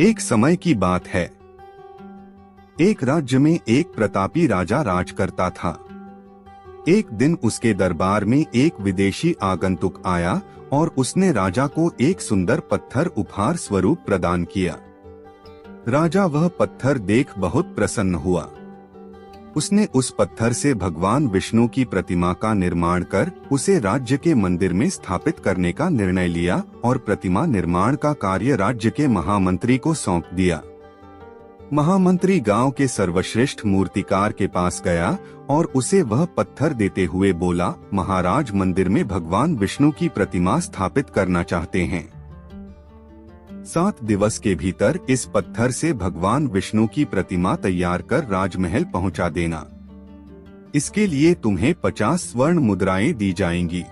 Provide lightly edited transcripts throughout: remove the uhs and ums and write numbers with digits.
एक समय की बात है। एक राज्य में एक प्रतापी राजा राज करता था। एक दिन उसके दरबार में एक विदेशी आगंतुक आया और उसने राजा को एक सुंदर पत्थर उपहार स्वरूप प्रदान किया। राजा वह पत्थर देख बहुत प्रसन्न हुआ। उसने उस पत्थर से भगवान विष्णु की प्रतिमा का निर्माण कर उसे राज्य के मंदिर में स्थापित करने का निर्णय लिया और प्रतिमा निर्माण का कार्य राज्य के महामंत्री को सौंप दिया। महामंत्री गांव के सर्वश्रेष्ठ मूर्तिकार के पास गया और उसे वह पत्थर देते हुए बोला, महाराज, मंदिर में भगवान विष्णु की प्रतिमा स्थापित करना चाहते हैं। 7 दिवस के भीतर इस पत्थर से भगवान विष्णु की प्रतिमा तैयार कर राजमहल पहुंचा देना। इसके लिए तुम्हें 50 स्वर्ण मुद्राएं दी जाएंगी।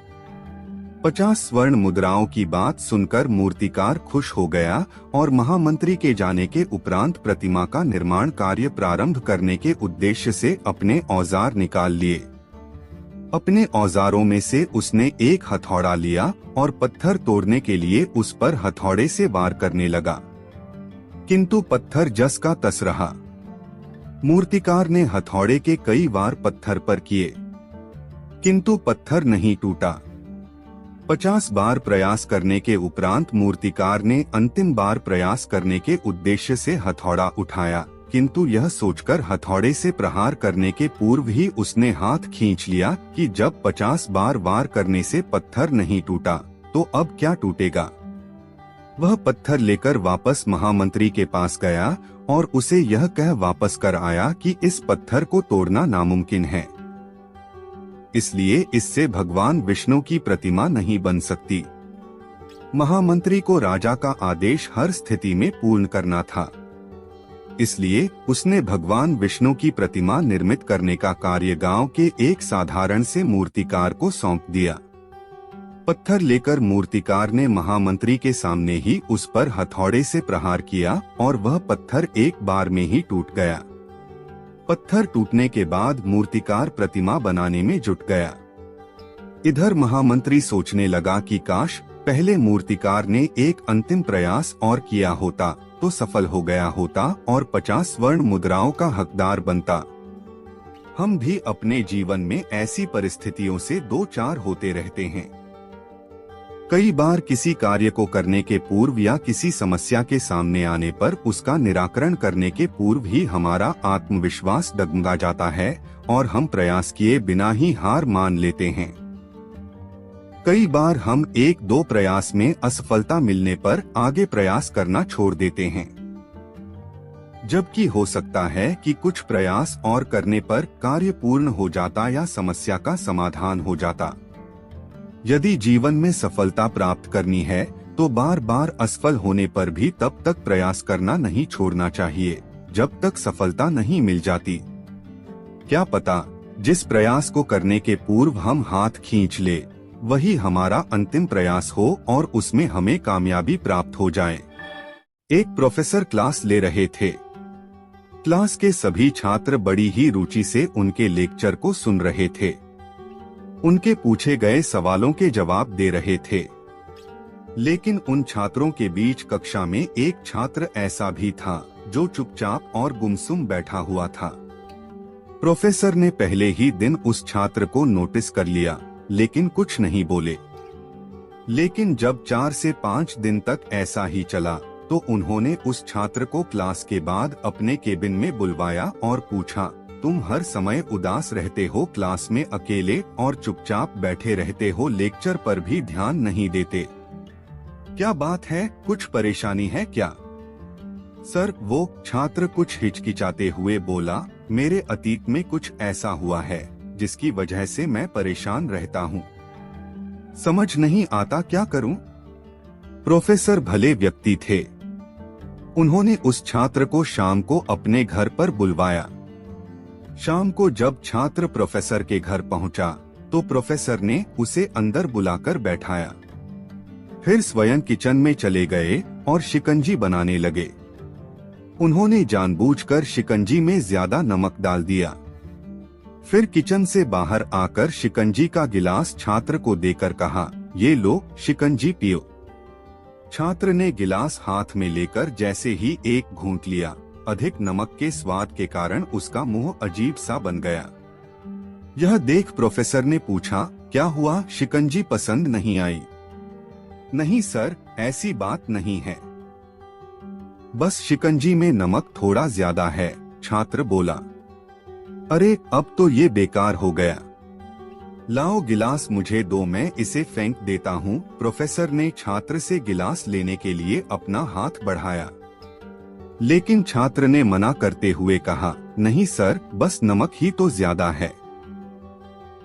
50 स्वर्ण मुद्राओं की बात सुनकर मूर्तिकार खुश हो गया और महामंत्री के जाने के उपरांत प्रतिमा का निर्माण कार्य प्रारंभ करने के उद्देश्य से अपने औजार निकाल लिए। अपने औजारों में से उसने एक हथौड़ा लिया और पत्थर तोड़ने के लिए उस पर हथौड़े से वार करने लगा, किंतु पत्थर जस का तस रहा। मूर्तिकार ने हथौड़े के कई वार पत्थर पर किए, किंतु पत्थर नहीं टूटा। 50 बार प्रयास करने के उपरांत मूर्तिकार ने अंतिम बार प्रयास करने के उद्देश्य से हथौड़ा उठाया, किंतु यह सोचकर हथौड़े से प्रहार करने के पूर्व ही उसने हाथ खींच लिया कि जब 50 बार वार करने से पत्थर नहीं टूटा तो अब क्या टूटेगा। वह पत्थर लेकर वापस महामंत्री के पास गया और उसे यह कह वापस कर आया कि इस पत्थर को तोड़ना नामुमकिन है, इसलिए इससे भगवान विष्णु की प्रतिमा नहीं बन सकती। महामंत्री को राजा का आदेश हर स्थिति में पूर्ण करना था, इसलिए उसने भगवान विष्णु की प्रतिमा निर्मित करने का कार्य गांव के एक साधारण से मूर्तिकार को सौंप दिया। पत्थर लेकर मूर्तिकार ने महामंत्री के सामने ही उस पर हथौड़े से प्रहार किया और वह पत्थर एक बार में ही टूट गया। पत्थर टूटने के बाद मूर्तिकार प्रतिमा बनाने में जुट गया। इधर महामंत्री सोचने लगा कि काश पहले मूर्तिकार ने एक अंतिम प्रयास और किया होता तो सफल हो गया होता और 50 स्वर्ण मुद्राओं का हकदार बनता। हम भी अपने जीवन में ऐसी परिस्थितियों से 2-4 होते रहते हैं। कई बार किसी कार्य को करने के पूर्व या किसी समस्या के सामने आने पर उसका निराकरण करने के पूर्व ही हमारा आत्मविश्वास डगमगा जाता है और हम प्रयास किए बिना ही हार मान लेते हैं। कई बार हम 1-2 प्रयास में असफलता मिलने पर आगे प्रयास करना छोड़ देते हैं, जबकि हो सकता है कि कुछ प्रयास और करने पर कार्य पूर्ण हो जाता या समस्या का समाधान हो जाता। यदि जीवन में सफलता प्राप्त करनी है तो बार बार असफल होने पर भी तब तक प्रयास करना नहीं छोड़ना चाहिए जब तक सफलता नहीं मिल जाती। क्या पता जिस प्रयास को करने के पूर्व हम हाथ खींच ले वही हमारा अंतिम प्रयास हो और उसमें हमें कामयाबी प्राप्त हो जाए। एक प्रोफेसर क्लास ले रहे थे। क्लास के सभी छात्र बड़ी ही रुचि से उनके लेक्चर को सुन रहे थे। उनके पूछे गए सवालों के जवाब दे रहे थे, लेकिन उन छात्रों के बीच कक्षा में एक छात्र ऐसा भी था जो चुपचाप और गुमसुम बैठा हुआ था। प्रोफेसर ने पहले ही दिन उस छात्र को नोटिस कर लिया, लेकिन कुछ नहीं बोले। लेकिन जब 4 से 5 दिन तक ऐसा ही चला तो उन्होंने उस छात्र को क्लास के बाद अपने केबिन में बुलवाया और पूछा, तुम हर समय उदास रहते हो, क्लास में अकेले और चुपचाप बैठे रहते हो, लेक्चर पर भी ध्यान नहीं देते, क्या बात है, कुछ परेशानी है क्या? सर, वो छात्र कुछ हिचकिचाते हुए बोला, मेरे अतीत में कुछ ऐसा हुआ है जिसकी वजह से मैं परेशान रहता हूँ, समझ नहीं आता क्या करूँ। प्रोफेसर भले व्यक्ति थे। उन्होंने उस छात्र को शाम को अपने घर पर बुलवाया। शाम को जब छात्र प्रोफेसर के घर पहुंचा तो प्रोफेसर ने उसे अंदर बुलाकर बैठाया। फिर स्वयं किचन में चले गए और शिकंजी बनाने लगे। उन्होंने जानबूझकर शिकंजी में ज्यादा नमक डाल दिया। फिर किचन से बाहर आकर शिकंजी का गिलास छात्र को देकर कहा, ये लो शिकंजी पियो। छात्र ने गिलास हाथ में लेकर जैसे ही एक घूंट लिया, अधिक नमक के स्वाद के कारण उसका मुंह अजीब सा बन गया। यह देख प्रोफेसर ने पूछा, क्या हुआ, शिकंजी पसंद नहीं आई? नहीं सर, ऐसी बात नहीं है, बस शिकंजी में नमक थोड़ा ज्यादा है, छात्र बोला। अरे अब तो ये बेकार हो गया, लाओ गिलास मुझे दो, मैं इसे फेंक देता हूँ। प्रोफेसर ने छात्र से गिलास लेने के लिए अपना हाथ बढ़ाया, लेकिन छात्र ने मना करते हुए कहा, नहीं सर, बस नमक ही तो ज्यादा है,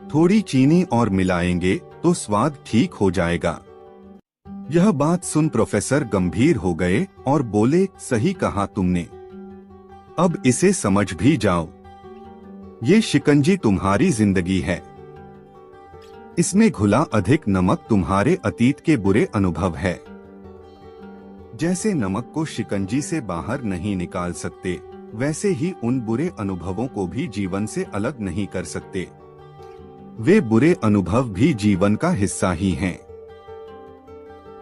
थोड़ी चीनी और मिलाएंगे तो स्वाद ठीक हो जाएगा। यह बात सुन प्रोफेसर गंभीर हो गए और बोले, सही कहा तुमने, अब इसे समझ भी जाओ, ये शिकंजी तुम्हारी जिंदगी है, इसमें घुला अधिक नमक तुम्हारे अतीत के बुरे अनुभव है। जैसे नमक को शिकंजी से बाहर नहीं निकाल सकते, वैसे ही उन बुरे अनुभवों को भी जीवन से अलग नहीं कर सकते, वे बुरे अनुभव भी जीवन का हिस्सा ही हैं।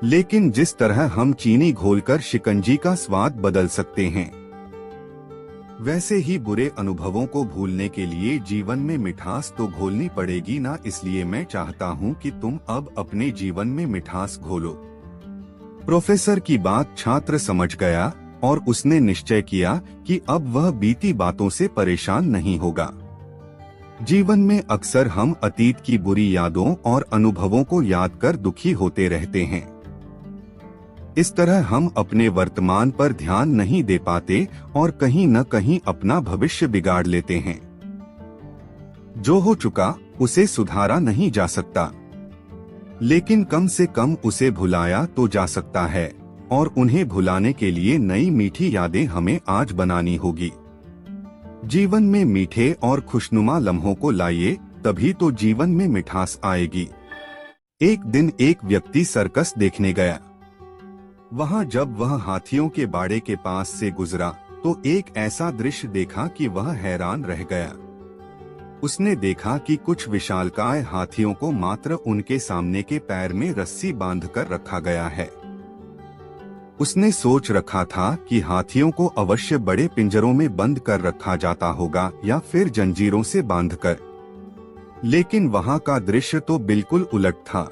लेकिन जिस तरह हम चीनी घोलकर शिकंजी का स्वाद बदल सकते हैं, वैसे ही बुरे अनुभवों को भूलने के लिए जीवन में मिठास तो घोलनी पड़ेगी ना। इसलिए मैं चाहता हूँ कि तुम अब अपने जीवन में मिठास घोलो। प्रोफेसर की बात छात्र समझ गया और उसने निश्चय किया कि अब वह बीती बातों से परेशान नहीं होगा। जीवन में अक्सर हम अतीत की बुरी यादों और अनुभवों को याद कर दुखी होते रहते हैं। इस तरह हम अपने वर्तमान पर ध्यान नहीं दे पाते और कहीं न कहीं अपना भविष्य बिगाड़ लेते हैं। जो हो चुका उसे सुधारा नहीं जा सकता, लेकिन कम से कम उसे भुलाया तो जा सकता है, और उन्हें भुलाने के लिए नई मीठी यादें हमें आज बनानी होगी। जीवन में मीठे और खुशनुमा लम्हों को लाइए, तभी तो जीवन में मिठास आएगी। एक दिन एक व्यक्ति सर्कस देखने गया। वहां जब वह हाथियों के बाड़े के पास से गुजरा तो एक ऐसा दृश्य देखा कि वह हैरान रह गया। उसने देखा कि कुछ विशालकाय हाथियों को मात्र उनके सामने के पैर में रस्सी बांधकर रखा गया है। उसने सोच रखा था कि हाथियों को अवश्य बड़े पिंजरों में बंद कर रखा जाता होगा या फिर जंजीरों से बांधकर, लेकिन वहां का दृश्य तो बिल्कुल उलट था।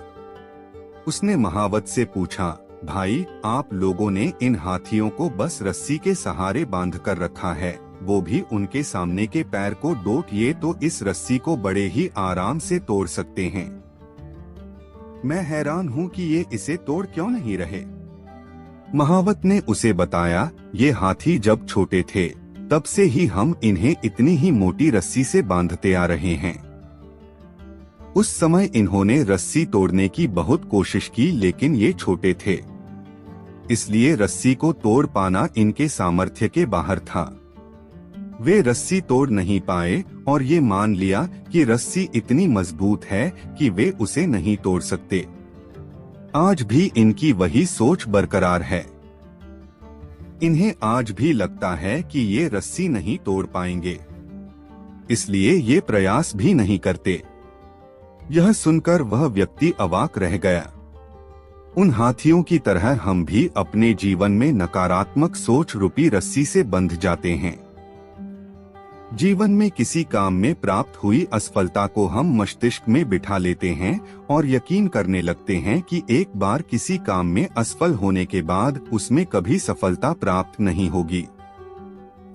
उसने महावत से पूछा, भाई, आप लोगों ने इन हाथियों को बस रस्सी के सहारे बांध कर रखा है, वो भी उनके सामने के पैर को डोटिए तो इस रस्सी को बड़े ही आराम से तोड़ सकते हैं। मैं हैरान हूँ कि ये इसे तोड़ क्यों नहीं रहे। महावत ने उसे बताया, ये हाथी जब छोटे थे तब से ही हम इन्हें इतनी ही मोटी रस्सी से बांधते आ रहे हैं। उस समय इन्होंने रस्सी तोड़ने की बहुत कोशिश की, लेकिन ये छोटे थे, इसलिए रस्सी को तोड़ पाना इनके सामर्थ्य के बाहर था। वे रस्सी तोड़ नहीं पाए और ये मान लिया कि रस्सी इतनी मजबूत है कि वे उसे नहीं तोड़ सकते। आज भी इनकी वही सोच बरकरार है। इन्हें आज भी लगता है कि ये रस्सी नहीं तोड़ पाएंगे, इसलिए ये प्रयास भी नहीं करते। यह सुनकर वह व्यक्ति अवाक रह गया। उन हाथियों की तरह हम भी अपने जीवन में नकारात्मक सोच रूपी रस्सी से बंध जाते हैं। जीवन में किसी काम में प्राप्त हुई असफलता को हम मस्तिष्क में बिठा लेते हैं और यकीन करने लगते हैं कि एक बार किसी काम में असफल होने के बाद उसमें कभी सफलता प्राप्त नहीं होगी।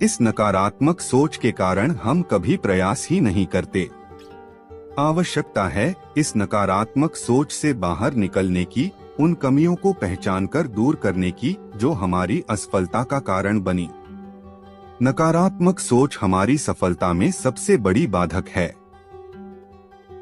इस नकारात्मक सोच के कारण हम कभी प्रयास ही नहीं करते। आवश्यकता है इस नकारात्मक सोच से बाहर निकलने की, उन कमियों को पहचानकर दूर करने की जो हमारी असफलता का कारण बनी। नकारात्मक सोच हमारी सफलता में सबसे बड़ी बाधक है।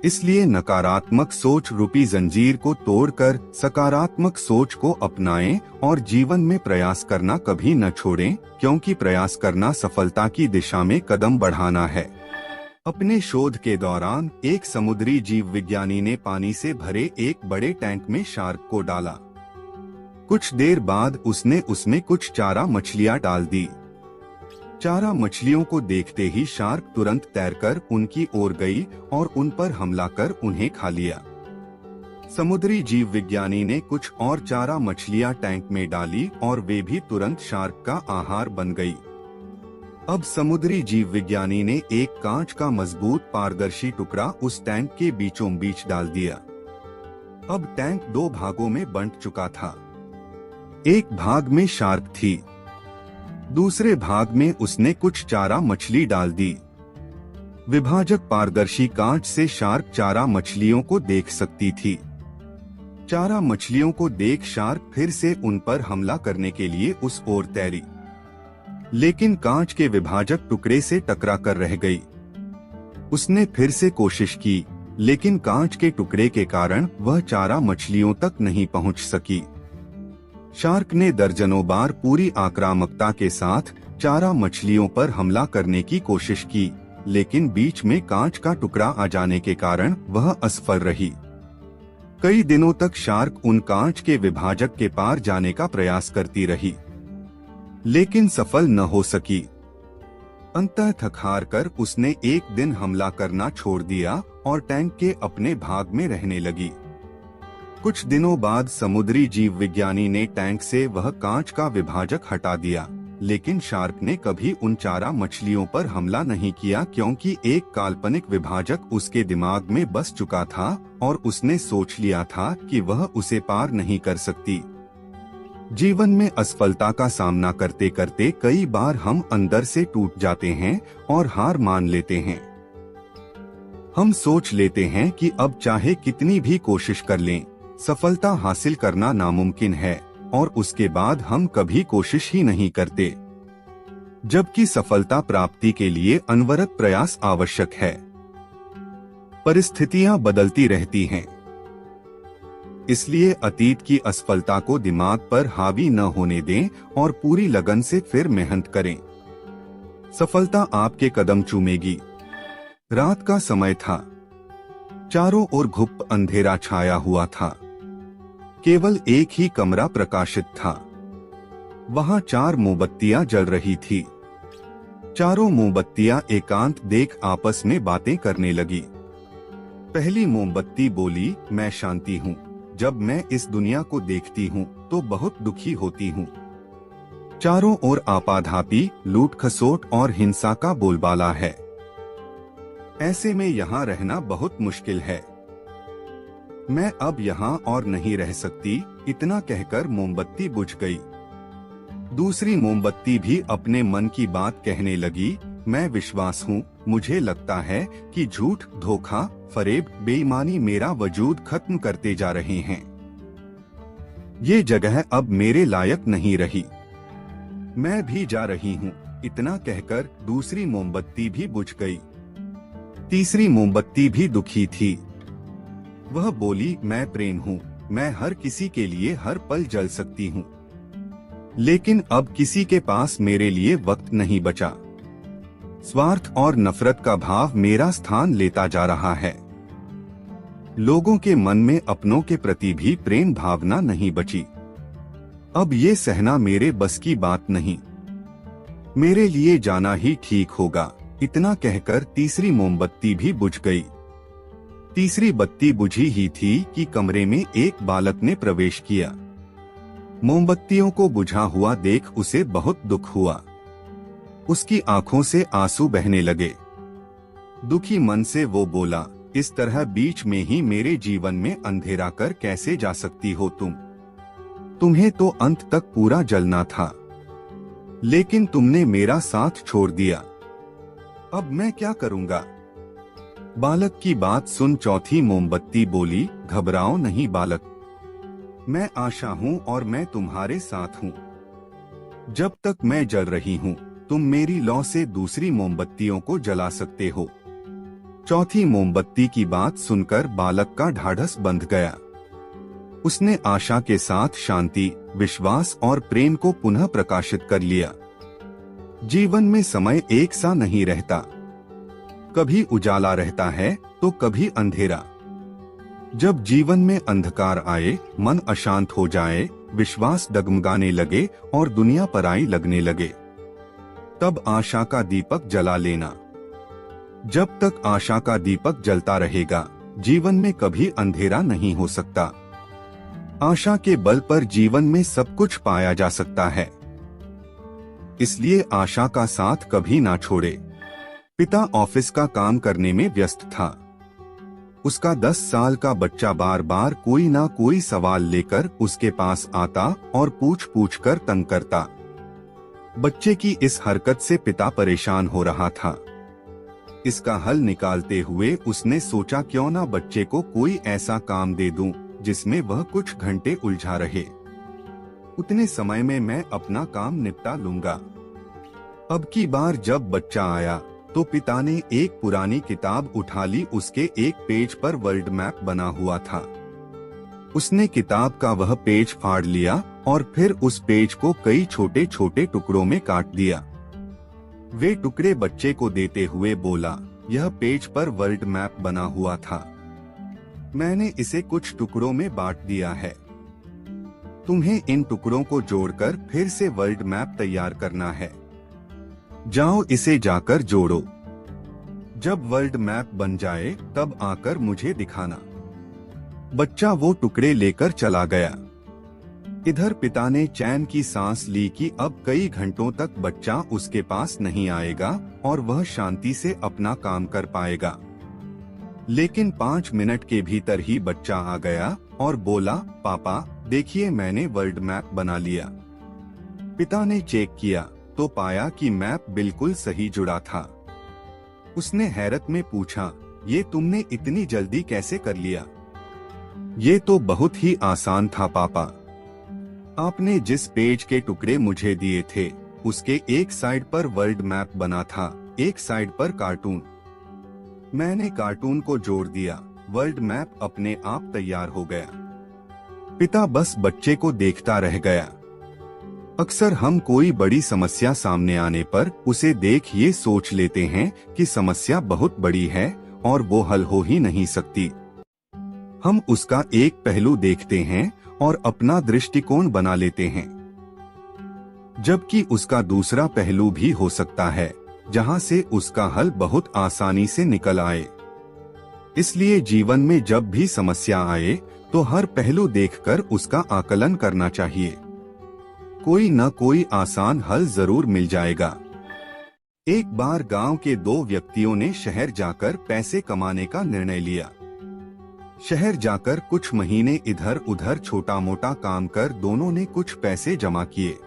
इसलिए नकारात्मक सोच रूपी जंजीर को तोड़कर सकारात्मक सोच को अपनाएं और जीवन में प्रयास करना कभी न छोड़ें, क्योंकि प्रयास करना सफलता की दिशा में कदम बढ़ाना है। अपने शोध के दौरान एक समुद्री जीव विज्ञानी ने पानी से भरे एक बड़े टैंक में शार्क को डाला। कुछ देर बाद उसने उसमें कुछ चारा मछलियां डाल दी। चारा मछलियों को देखते ही शार्क तुरंत तैरकर उनकी ओर गई और उन पर हमला कर उन्हें खा लिया। समुद्री जीव विज्ञानी ने कुछ और चारा मछलियां टैंक में डाली और वे भी तुरंत शार्क का आहार बन गई। अब समुद्री जीव विज्ञानी ने एक कांच का मजबूत पारदर्शी टुकड़ा उस टैंक के बीचों बीच डाल दिया। अब टैंक दो भागों में बंट चुका था। एक भाग में शार्क थी, दूसरे भाग में उसने कुछ चारा मछली डाल दी। विभाजक पारदर्शी कांच से शार्क चारा मछलियों को देख सकती थी। चारा मछलियों को देख शार्क फिर से उन पर हमला करने के लिए उस ओर तैरी, लेकिन कांच के विभाजक टुकड़े से टकरा कर रह गई। उसने फिर से कोशिश की, लेकिन कांच के टुकड़े के कारण वह चारा मछलियों तक नहीं पहुंच सकी। शार्क ने दर्जनों बार पूरी आक्रामकता के साथ चारा मछलियों पर हमला करने की कोशिश की, लेकिन बीच में कांच का टुकड़ा आ जाने के कारण वह असफल रही। कई दिनों तक शार्क उन कांच के विभाजक के पार जाने का प्रयास करती रही, लेकिन सफल न हो सकी। अंततः थक हार कर उसने एक दिन हमला करना छोड़ दिया और टैंक के अपने भाग में रहने लगी। कुछ दिनों बाद समुद्री जीव विज्ञानी ने टैंक से वह कांच का विभाजक हटा दिया, लेकिन शार्क ने कभी उन चारा मछलियों पर हमला नहीं किया, क्योंकि एक काल्पनिक विभाजक उसके दिमाग में बस चुका था और उसने सोच लिया था कि वह उसे पार नहीं कर सकती। जीवन में असफलता का सामना करते करते कई बार हम अंदर से टूट जाते हैं और हार मान लेते हैं। हम सोच लेते हैं कि अब चाहे कितनी भी कोशिश कर लें, सफलता हासिल करना नामुमकिन है, और उसके बाद हम कभी कोशिश ही नहीं करते, जबकि सफलता प्राप्ति के लिए अनवरत प्रयास आवश्यक है। परिस्थितियां बदलती रहती हैं, इसलिए अतीत की असफलता को दिमाग पर हावी न होने दें और पूरी लगन से फिर मेहनत करें। सफलता आपके कदम चूमेगी। रात का समय था। चारों ओर घुप अंधेरा छाया हुआ था। केवल एक ही कमरा प्रकाशित था। वहां 4 मोमबत्तियां जल रही थी। चारों मोमबत्तियां एकांत देख आपस में बातें करने लगी। पहली मोमबत्ती बोली, मैं शांति हूँ। जब मैं इस दुनिया को देखती हूँ तो बहुत दुखी होती हूँ। चारों ओर आपाधापी, लूट खसोट और हिंसा का बोलबाला है। ऐसे में यहाँ रहना बहुत मुश्किल है। मैं अब यहाँ और नहीं रह सकती। इतना कहकर मोमबत्ती बुझ गई। दूसरी मोमबत्ती भी अपने मन की बात कहने लगी, मैं विश्वास हूँ। मुझे लगता है कि झूठ, धोखा, फरेब, बेईमानी मेरा वजूद खत्म करते जा रहे हैं। ये जगह अब मेरे लायक नहीं रही। मैं भी जा रही हूँ। इतना कहकर दूसरी मोमबत्ती भी बुझ गई। तीसरी मोमबत्ती भी दुखी थी। वह बोली, मैं प्रेम हूँ। मैं हर किसी के लिए हर पल जल सकती हूँ, लेकिन अब किसी के पास मेरे लिए वक्त नहीं बचा। स्वार्थ और नफरत का भाव मेरा स्थान लेता जा रहा है। लोगों के मन में अपनों के प्रति भी प्रेम भावना नहीं बची। अब ये सहना मेरे बस की बात नहीं। मेरे लिए जाना ही ठीक होगा। इतना कहकर तीसरी मोमबत्ती भी बुझ गई। तीसरी बत्ती बुझी ही थी कि कमरे में एक बालक ने प्रवेश किया। मोमबत्तियों को बुझा हुआ देख उसे बहुत दुख हुआ। उसकी आंखों से आंसू बहने लगे। दुखी मन से वो बोला, इस तरह बीच में ही मेरे जीवन में अंधेरा कर कैसे जा सकती हो तुम? तुम्हें तो अंत तक पूरा जलना था, लेकिन तुमने मेरा साथ छोड़ दिया। अब मैं क्या करूंगा? बालक की बात सुन चौथी मोमबत्ती बोली, घबराओ नहीं बालक, मैं आशा हूँ और मैं तुम्हारे साथ हूँ। जब तक मैं जल रही हूँ, तुम मेरी लौ से दूसरी मोमबत्तियों को जला सकते हो। चौथी मोमबत्ती की बात सुनकर बालक का ढाढ़स बंध गया। उसने आशा के साथ शांति, विश्वास और प्रेम को पुनः प्रकाशित कर लिया। जीवन में समय एक सा नहीं रहता। कभी उजाला रहता है तो कभी अंधेरा। जब जीवन में अंधकार आए, मन अशांत हो जाए, विश्वास डगमगाने लगे और दुनिया पराई लगने लगे, तब आशा का दीपक जला लेना। जब तक आशा का दीपक जलता रहेगा, जीवन में कभी अंधेरा नहीं हो सकता। आशा के बल पर जीवन में सब कुछ पाया जा सकता है, इसलिए आशा का साथ कभी ना छोड़े। पिता ऑफिस का काम करने में व्यस्त था। उसका 10 साल का बच्चा बार बार कोई ना कोई सवाल लेकर उसके पास आता और पूछ पूछ कर तंग करता। बच्चे की इस हरकत से पिता परेशान हो रहा था। इसका हल निकालते हुए उसने सोचा, क्यों ना बच्चे को कोई ऐसा काम दे दूं जिसमें वह कुछ घंटे उलझा रहे। उतने समय में मैं अपना काम निपटा लूंगा। अब की बार जब बच्चा आया तो पिता ने एक पुरानी किताब उठा ली। उसके एक पेज पर वर्ल्ड मैप बना हुआ था। उसने किताब का वह पेज फाड़ लिया और फिर उस पेज को कई छोटे छोटे टुकड़ों में काट दिया। वे टुकड़े बच्चे को देते हुए बोला, यह पेज पर वर्ल्ड मैप बना हुआ था। मैंने इसे कुछ टुकड़ों में बांट दिया है। तुम्हें इन टुकड़ों को जोड़कर फिर से वर्ल्ड मैप तैयार करना है। जाओ इसे जाकर जोड़ो। जब वर्ल्ड मैप बन जाए तब आकर मुझे दिखाना। बच्चा वो टुकड़े लेकर चला गया। इधर पिता ने चैन की सांस ली कि अब कई घंटों तक बच्चा उसके पास नहीं आएगा और वह शांति से अपना काम कर पाएगा। लेकिन 5 मिनट के भीतर ही बच्चा आ गया और बोला, पापा देखिए मैंने वर्ल्ड मैप बना लिया। पिता ने चेक किया तो पाया कि मैप बिल्कुल सही जुड़ा था। उसने हैरत में पूछा, ये तुमने इतनी जल्दी कैसे कर लिया? ये तो बहुत ही आसान था पापा। आपने जिस पेज के टुकड़े मुझे दिए थे उसके एक साइड पर वर्ल्ड मैप बना था, एक साइड पर कार्टून। मैंने कार्टून को जोड़ दिया, वर्ल्ड मैप अपने आप तैयार हो गया। पिता बस बच्चे को देखता रह गया। अक्सर हम कोई बड़ी समस्या सामने आने पर उसे देख ये सोच लेते हैं कि समस्या बहुत बड़ी है और वो हल हो ही नहीं सकती। हम उसका एक पहलू देखते हैं और अपना दृष्टिकोण बना लेते हैं, जबकि उसका दूसरा पहलू भी हो सकता है जहां से उसका हल बहुत आसानी से निकल आए। इसलिए जीवन में जब भी समस्या आए तो हर पहलू देखकर उसका आकलन करना चाहिए। कोई न कोई आसान हल जरूर मिल जाएगा। एक बार गांव के 2 व्यक्तियों ने शहर जाकर पैसे कमाने का निर्णय लिया। शहर जाकर कुछ महीने इधर उधर छोटा मोटा काम कर दोनों ने कुछ पैसे जमा किए।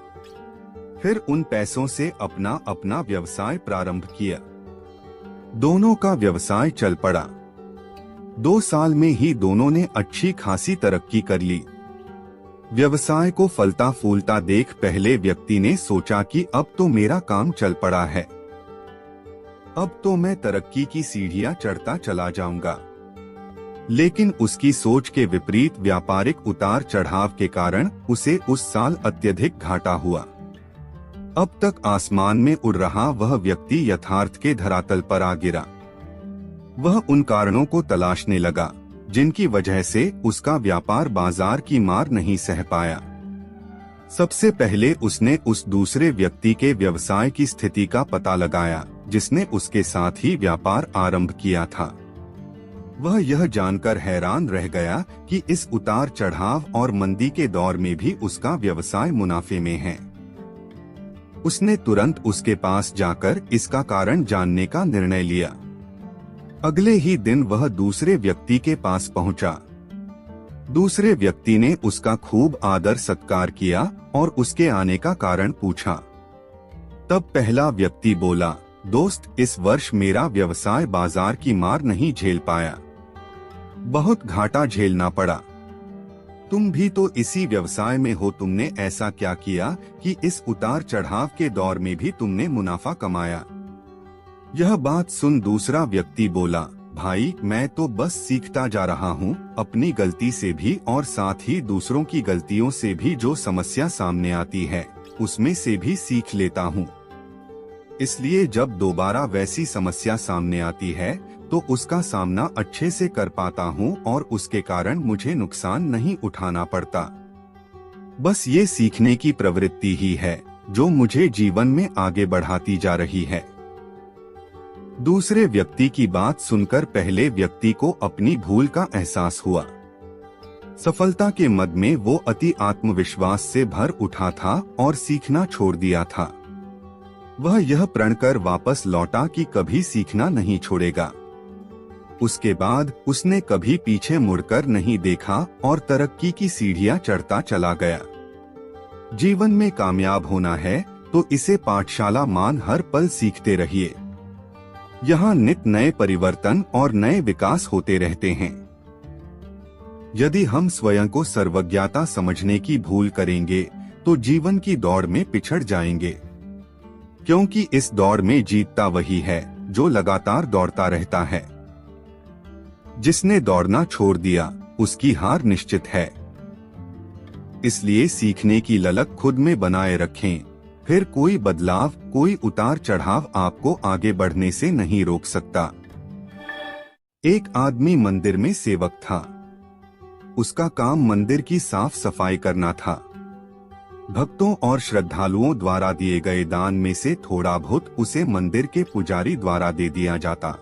फिर उन पैसों से अपना अपना व्यवसाय प्रारंभ किया। दोनों का व्यवसाय चल पड़ा। 2 साल में ही दोनों ने अच्छी खासी तरक्की कर ली। व्यवसाय को फलता फूलता देख पहले व्यक्ति ने सोचा कि अब तो मेरा काम चल पड़ा है, अब तो मैं तरक्की की सीढ़ियां चढ़ता चला जाऊंगा। लेकिन उसकी सोच के विपरीत व्यापारिक उतार चढ़ाव के कारण उसे उस साल अत्यधिक घाटा हुआ। अब तक आसमान में उड़ रहा वह व्यक्ति यथार्थ के धरातल पर आ गिरा। वह उन कारणों को तलाशने लगा जिनकी वजह से उसका व्यापार बाजार की मार नहीं सह पाया। सबसे पहले उसने उस दूसरे व्यक्ति के व्यवसाय की स्थिति का पता लगाया जिसने उसके साथ ही व्यापार आरंभ किया था। वह यह जानकर हैरान रह गया कि इस उतार चढ़ाव और मंदी के दौर में भी उसका व्यवसाय मुनाफे में है। उसने तुरंत उसके पास जाकर इसका कारण जानने का निर्णय लिया। अगले ही दिन वह दूसरे व्यक्ति के पास पहुंचा। दूसरे व्यक्ति ने उसका खूब आदर सत्कार किया और उसके आने का कारण पूछा। तब पहला व्यक्ति बोला, दोस्त इस वर्ष मेरा व्यवसाय बाजार की मार नहीं झेल पाया, बहुत घाटा झेलना पड़ा। तुम भी तो इसी व्यवसाय में हो, तुमने ऐसा क्या किया कि इस उतार चढ़ाव के दौर में भी तुमने मुनाफा कमाया? यह बात सुन दूसरा व्यक्ति बोला, भाई मैं तो बस सीखता जा रहा हूँ, अपनी गलती से भी और साथ ही दूसरों की गलतियों से भी जो समस्या सामने आती है उसमें से भी सीख लेता हूँ। इसलिए जब दोबारा वैसी समस्या सामने आती है तो उसका सामना अच्छे से कर पाता हूँ और उसके कारण मुझे नुकसान नहीं उठाना पड़ता। बस ये सीखने की प्रवृत्ति ही है जो मुझे जीवन में आगे बढ़ाती जा रही है। दूसरे व्यक्ति की बात सुनकर पहले व्यक्ति को अपनी भूल का एहसास हुआ। सफलता के मद में वो अति आत्मविश्वास से भर उठा था और सीखना छोड़ दिया था। वह यह प्रण कर वापस लौटा कि कभी सीखना नहीं छोड़ेगा। उसके बाद उसने कभी पीछे मुड़कर नहीं देखा और तरक्की की सीढ़ियां चढ़ता चला गया। जीवन में कामयाब होना है तो इसे पाठशाला मान हर पल सीखते रहिए। यहाँ नित नए परिवर्तन और नए विकास होते रहते हैं। यदि हम स्वयं को सर्वज्ञता समझने की भूल करेंगे तो जीवन की दौड़ में पिछड़ जाएंगे, क्योंकि इस दौड़ में जीतता वही है जो लगातार दौड़ता रहता है। जिसने दौड़ना छोड़ दिया उसकी हार निश्चित है। इसलिए सीखने की ललक खुद में बनाए रखें, फिर कोई बदलाव, कोई उतार चढ़ाव आपको आगे बढ़ने से नहीं रोक सकता। एक आदमी मंदिर में सेवक था। उसका काम मंदिर की साफ सफाई करना था। भक्तों और श्रद्धालुओं द्वारा दिए गए दान में से थोड़ा बहुत उसे मंदिर के पुजारी द्वारा दे दिया जाता।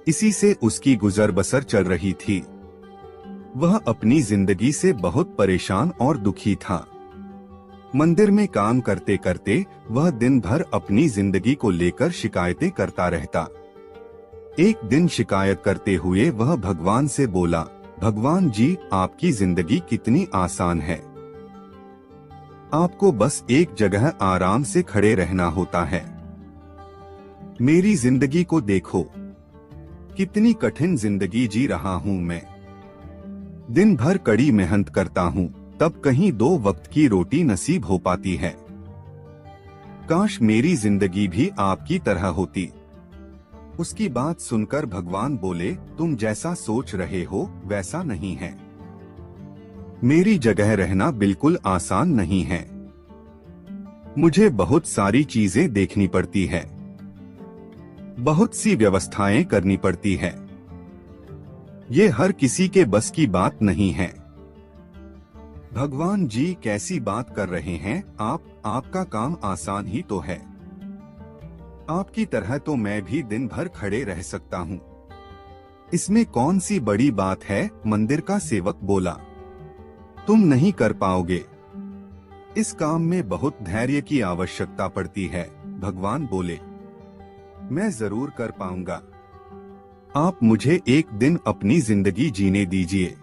इसी से उसकी गुजर बसर चल रही थी। वह अपनी जिंदगी से बहुत परेशान और दुखी था। मंदिर में काम करते करते वह दिन भर अपनी जिंदगी को लेकर शिकायतें करता रहता। एक दिन शिकायत करते हुए वह भगवान से बोला, भगवान जी, आपकी जिंदगी कितनी आसान है। आपको बस एक जगह आराम से खड़े रहना होता है। मेरी जिंदगी को देखो, कितनी कठिन जिंदगी जी रहा हूँ मैं। दिन भर कड़ी मेहनत करता हूँ, तब कहीं 2 वक्त की रोटी नसीब हो पाती है। काश मेरी जिंदगी भी आपकी तरह होती। उसकी बात सुनकर भगवान बोले, तुम जैसा सोच रहे हो वैसा नहीं है। मेरी जगह रहना बिल्कुल आसान नहीं है। मुझे बहुत सारी चीजें देखनी पड़ती है, बहुत सी व्यवस्थाएं करनी पड़ती है। ये हर किसी के बस की बात नहीं है। भगवान जी कैसी बात कर रहे हैं आप? आपका काम आसान ही तो है। आपकी तरह तो मैं भी दिन भर खड़े रह सकता हूँ। इसमें कौन सी बड़ी बात है? मंदिर का सेवक बोला। तुम नहीं कर पाओगे। इस काम में बहुत धैर्य की आवश्यकता पड़ती है। भगवान बोले, मैं जरूर कर पाऊंगा। आप मुझे एक दिन अपनी जिंदगी जीने दीजिए।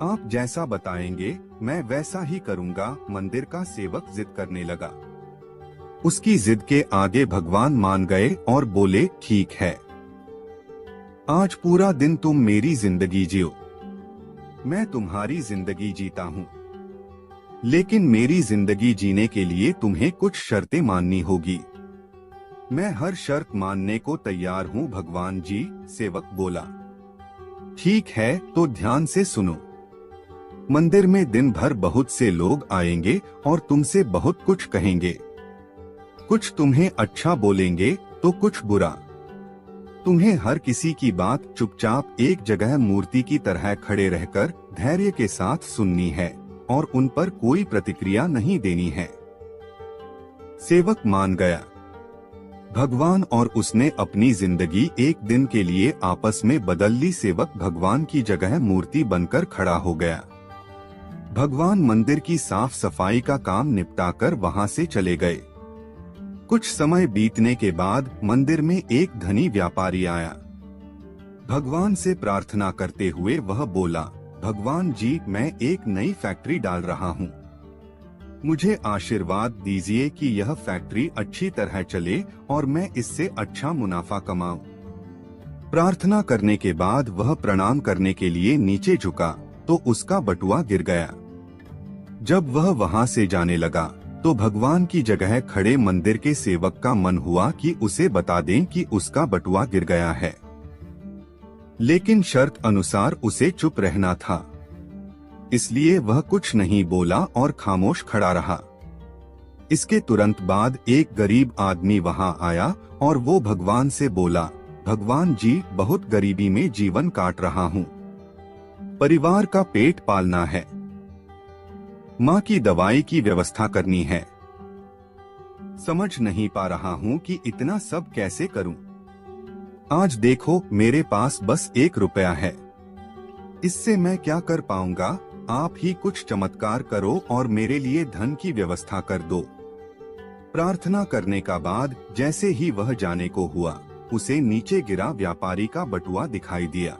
आप जैसा बताएंगे मैं वैसा ही करूंगा। मंदिर का सेवक जिद करने लगा। उसकी जिद के आगे भगवान मान गए और बोले, ठीक है, आज पूरा दिन तुम मेरी जिंदगी जियो। मैं तुम्हारी जिंदगी जीता हूँ, लेकिन मेरी जिंदगी जीने के लिए तुम्हें कुछ शर्तें माननी होगी। मैं हर शर्त मानने को तैयार हूँ भगवान जी, सेवक बोला। ठीक है, तो ध्यान से सुनो। मंदिर में दिन भर बहुत से लोग आएंगे और तुमसे बहुत कुछ कहेंगे। कुछ तुम्हें अच्छा बोलेंगे तो कुछ बुरा। तुम्हें हर किसी की बात चुपचाप एक जगह मूर्ति की तरह खड़े रहकर धैर्य के साथ सुननी है और उन पर कोई प्रतिक्रिया नहीं देनी है। सेवक मान गया। भगवान और उसने अपनी जिंदगी एक दिन के लिए आपस में बदल ली। सेवक भगवान की जगह मूर्ति बनकर खड़ा हो गया। भगवान मंदिर की साफ सफाई का काम निपटाकर वहां से चले गए। कुछ समय बीतने के बाद मंदिर में एक धनी व्यापारी आया। भगवान से प्रार्थना करते हुए वह बोला, भगवान जी, मैं एक नई फैक्ट्री डाल रहा हूँ। मुझे आशीर्वाद दीजिए कि यह फैक्ट्री अच्छी तरह चले और मैं इससे अच्छा मुनाफा कमाऊं। प्रार्थना करने के बाद वह प्रणाम करने के लिए नीचे झुका तो उसका बटुआ गिर गया। जब वह वहां से जाने लगा तो भगवान की जगह खड़े मंदिर के सेवक का मन हुआ कि उसे बता दें कि उसका बटुआ गिर गया है, लेकिन शर्त अनुसार उसे चुप रहना था। इसलिए वह कुछ नहीं बोला और खामोश खड़ा रहा। इसके तुरंत बाद एक गरीब आदमी वहां आया और वो भगवान से बोला, भगवान जी, बहुत गरीबी में जीवन काट रहा हूँ। परिवार का पेट पालना है, माँ की दवाई की व्यवस्था करनी है। समझ नहीं पा रहा हूँ कि इतना सब कैसे करूँ। आज देखो मेरे पास बस 1 रुपया है, इससे मैं क्या कर पाऊंगा? आप ही कुछ चमत्कार करो और मेरे लिए धन की व्यवस्था कर दो। प्रार्थना करने का बाद जैसे ही वह जाने को हुआ, उसे नीचे गिरा व्यापारी का बटुआ दिखाई दिया।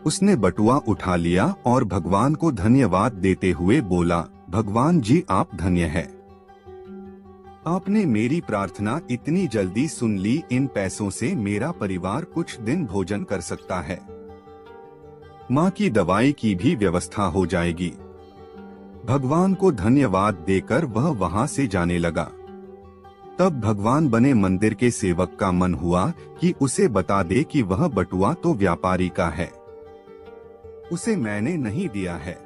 उसने बटुआ उठा लिया और भगवान को धन्यवाद देते हुए बोला, भगवान जी आप धन्य है, आपने मेरी प्रार्थना इतनी जल्दी सुन ली। इन पैसों से मेरा परिवार कुछ दिन भोजन कर सकता है, माँ की दवाई की भी व्यवस्था हो जाएगी। भगवान को धन्यवाद देकर वह वहां से जाने लगा। तब भगवान बने मंदिर के सेवक का मन हुआ कि उसे बता दे कि वह बटुआ तो व्यापारी का है, उसे मैंने नहीं दिया है,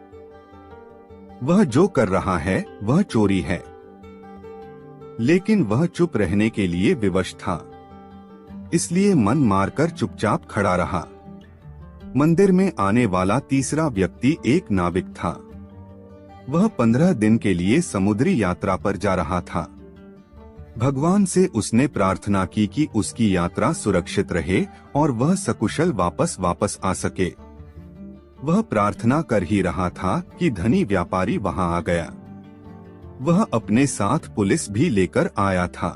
वह जो कर रहा है वह चोरी है। लेकिन वह चुप रहने के लिए विवश था, इसलिए मन मारकर चुपचाप खड़ा रहा। मंदिर में आने वाला तीसरा व्यक्ति एक नाविक था। वह 15 दिन के लिए समुद्री यात्रा पर जा रहा था। भगवान से उसने प्रार्थना की कि उसकी यात्रा सुरक्षित रहे और वह सकुशल वापस आ सके। वह प्रार्थना कर ही रहा था कि धनी व्यापारी वहां आ गया। वह अपने साथ पुलिस भी लेकर आया था।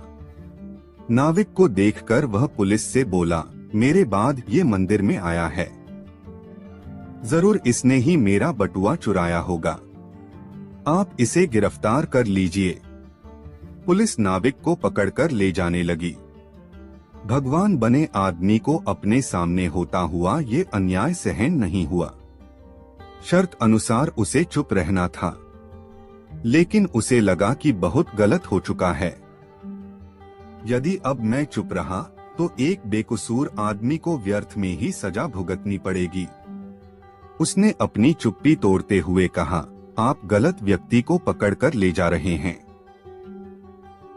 नाविक को देखकर वह पुलिस से बोला, मेरे बाद ये मंदिर में आया है, जरूर इसने ही मेरा बटुआ चुराया होगा, आप इसे गिरफ्तार कर लीजिए। पुलिस नाविक को पकड़कर ले जाने लगी। भगवान बने आदमी को अपने सामने होता हुआ ये अन्याय सहन नहीं हुआ। शर्त अनुसार उसे चुप रहना था, लेकिन उसे लगा कि बहुत गलत हो चुका है। यदि अब मैं चुप रहा तो एक बेकसूर आदमी को व्यर्थ में ही सजा भुगतनी पड़ेगी। उसने अपनी चुप्पी तोड़ते हुए कहा, आप गलत व्यक्ति को पकड़कर ले जा रहे हैं।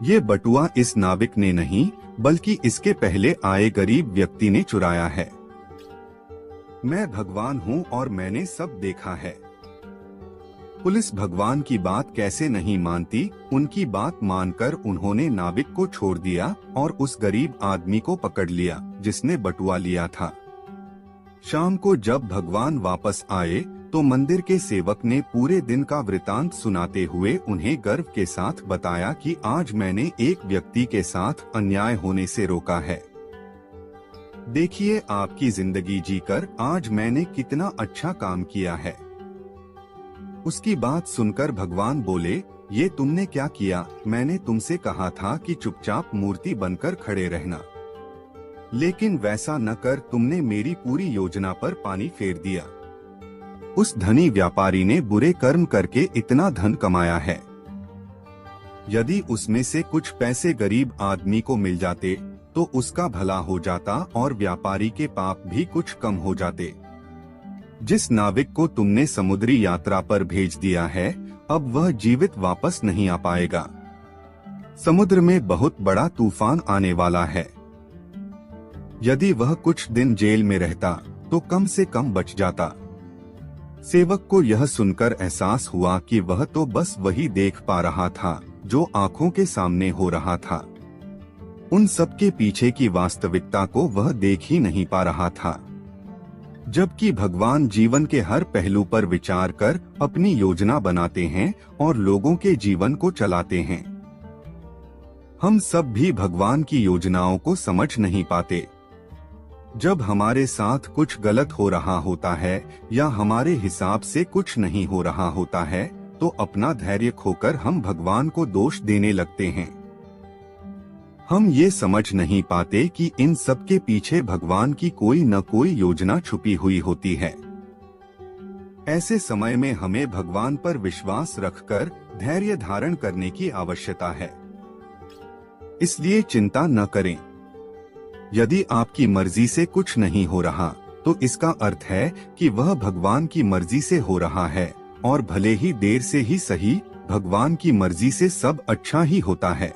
ये बटुआ इस नाविक ने नहीं बल्कि इसके पहले आए गरीब व्यक्ति ने चुराया है। मैं भगवान हूँ और मैंने सब देखा है। पुलिस भगवान की बात कैसे नहीं मानती, उनकी बात मानकर उन्होंने नाविक को छोड़ दिया और उस गरीब आदमी को पकड़ लिया जिसने बटुआ लिया था। शाम को जब भगवान वापस आए तो मंदिर के सेवक ने पूरे दिन का वृतांत सुनाते हुए उन्हें गर्व के साथ बताया कि आज मैंने एक व्यक्ति के साथ अन्याय होने से रोका है। देखिए आपकी जिंदगी जीकर आज मैंने कितना अच्छा काम किया है। उसकी बात सुनकर भगवान बोले, ये तुमने क्या किया? मैंने तुमसे कहा था कि चुपचाप मूर्ति बनकर खड़े रहना, लेकिन वैसा न कर तुमने मेरी पूरी योजना पर पानी फेर दिया। उस धनी व्यापारी ने बुरे कर्म करके इतना धन कमाया है, यदि उसमें से कुछ पैसे गरीब आदमी को मिल जाते तो उसका भला हो जाता और व्यापारी के पाप भी कुछ कम हो जाते। जिस नाविक को तुमने समुद्री यात्रा पर भेज दिया है, अब वह जीवित वापस नहीं आ पाएगा। समुद्र में बहुत बड़ा तूफान आने वाला है। यदि वह कुछ दिन जेल में रहता तो कम से कम बच जाता। सेवक को यह सुनकर एहसास हुआ कि वह तो बस वही देख पा रहा था जो आंखों के सामने हो रहा था। उन सबके पीछे की वास्तविकता को वह देख ही नहीं पा रहा था। जबकि भगवान जीवन के हर पहलू पर विचार कर अपनी योजना बनाते हैं और लोगों के जीवन को चलाते हैं। हम सब भी भगवान की योजनाओं को समझ नहीं पाते। जब हमारे साथ कुछ गलत हो रहा होता है या हमारे हिसाब से कुछ नहीं हो रहा होता है, तो अपना धैर्य खोकर हम भगवान को दोष देने लगते हैं। हम ये समझ नहीं पाते कि इन सब के पीछे भगवान की कोई न कोई योजना छुपी हुई होती है। ऐसे समय में हमें भगवान पर विश्वास रखकर धैर्य धारण करने की आवश्यकता है। इसलिए चिंता न करें। यदि आपकी मर्जी से कुछ नहीं हो रहा, तो इसका अर्थ है कि वह भगवान की मर्जी से हो रहा है, और भले ही देर से ही सही, भगवान की मर्जी से सब अच्छा ही होता है।